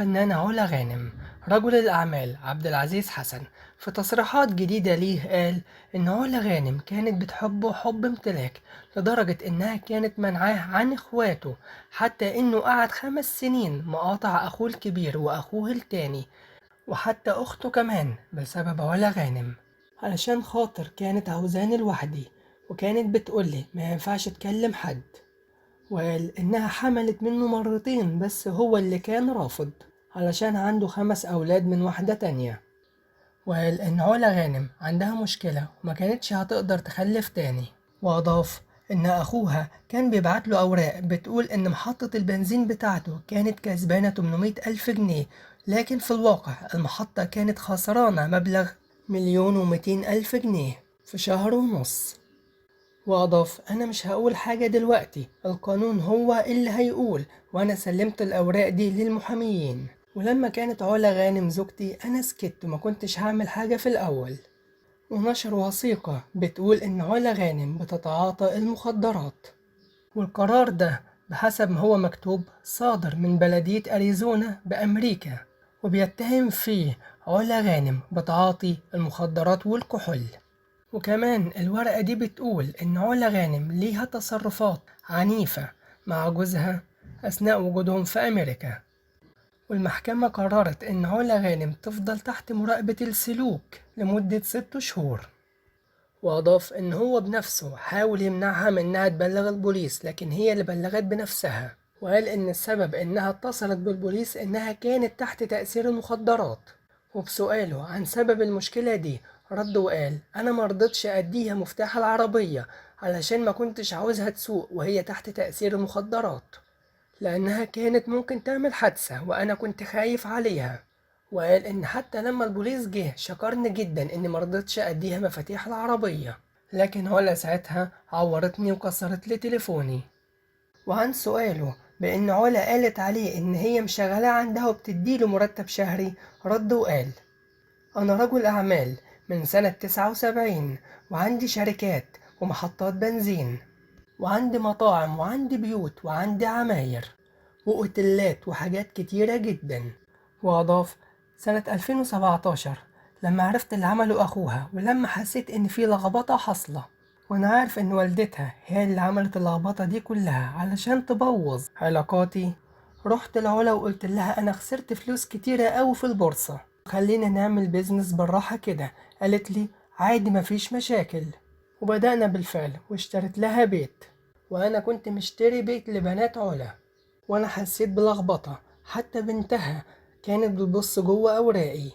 الفنانة علا غانم. رجل الأعمال عبد العزيز حسن في تصريحات جديدة ليه قال إن علا غانم كانت بتحبه حب امتلاك، لدرجة إنها كانت منعاه عن إخواته، حتى إنه قعد 5 سنين مقاطع أخوه الكبير وأخوه التاني وحتى أخته كمان بسبب علا غانم، علشان خاطر كانت عاوزاني لوحدي، وكانت بتقولي ما ينفعش تكلم حد، وقال إنها حملت منه مرتين بس هو اللي كان رافض علشان عنده 5 أولاد من واحدة تانية، وقال إن علا غانم عندها مشكلة وما كانتش هتقدر تخلف تاني، وأضاف إن أخوها كان بيبعت له أوراق بتقول إن محطة البنزين بتاعته كانت كسبانة 800 ألف جنيه، لكن في الواقع المحطة كانت خسرانة مبلغ 1,200,000 جنيه في شهر ونص. وأضاف أنا مش هقول حاجة دلوقتي، القانون هو اللي هيقول، وأنا سلمت الأوراق دي للمحاميين، ولما كانت علا غانم زوجتي أنا سكت وما كنتش هعمل حاجة في الأول. ونشر وثيقة بتقول إن علا غانم بتتعاطى المخدرات، والقرار ده بحسب ما هو مكتوب صادر من بلدية أريزونا بأمريكا، وبيتهم فيه علا غانم بتعاطي المخدرات والكحول. وكمان الورقة دي بتقول إن علا غانم ليها تصرفات عنيفة مع جوزها أثناء وجودهم في أمريكا، والمحكمة قررت إن علا غانم تفضل تحت مراقبة السلوك لمدة 6 شهور. وأضاف إن هو بنفسه حاول يمنعها من إنها تبلغ البوليس، لكن هي اللي بلغت بنفسها، وقال إن السبب إنها اتصلت بالبوليس إنها كانت تحت تأثير المخدرات. وبسؤاله عن سبب المشكلة دي رد وقال أنا مرضتش أديها مفتاح العربية علشان ما كنتش عاوزها تسوق وهي تحت تأثير المخدرات، لأنها كانت ممكن تعمل حادثة وأنا كنت خايف عليها. وقال إن حتى لما البوليس جه شكرني جدا إني مرضتش أديها مفاتيح العربية، لكن هولا ساعتها عورتني وكسرت لي تليفوني. وعن سؤاله بإن علا قالت عليه إن هي مشغلة عندها وبتديله مرتب شهري، رد وقال أنا رجل أعمال من سنة 79 وعندي شركات ومحطات بنزين وعندي مطاعم وعندي بيوت وعندي عماير وأوتيلات وحاجات كتيرة جدا. وأضاف سنة 2017 لما عرفت اللي عمله أخوها ولما حسيت إن في لخبطة حاصلة، وأنا عارف إن والدتها هي اللي عملت اللخبطة دي كلها علشان تبوظ علاقاتي، رحت لعلا وقلت لها أنا خسرت فلوس كتيرة أوي في البورصة، خلينا نعمل بيزنس بالراحة كده. قالت لي عادي مفيش مشاكل، وبدأنا بالفعل واشتريت لها بيت، وأنا كنت مشتري بيت لبنات علا، وأنا حسيت بلخبطة، حتى بنتها كانت بتبص جوه أوراقي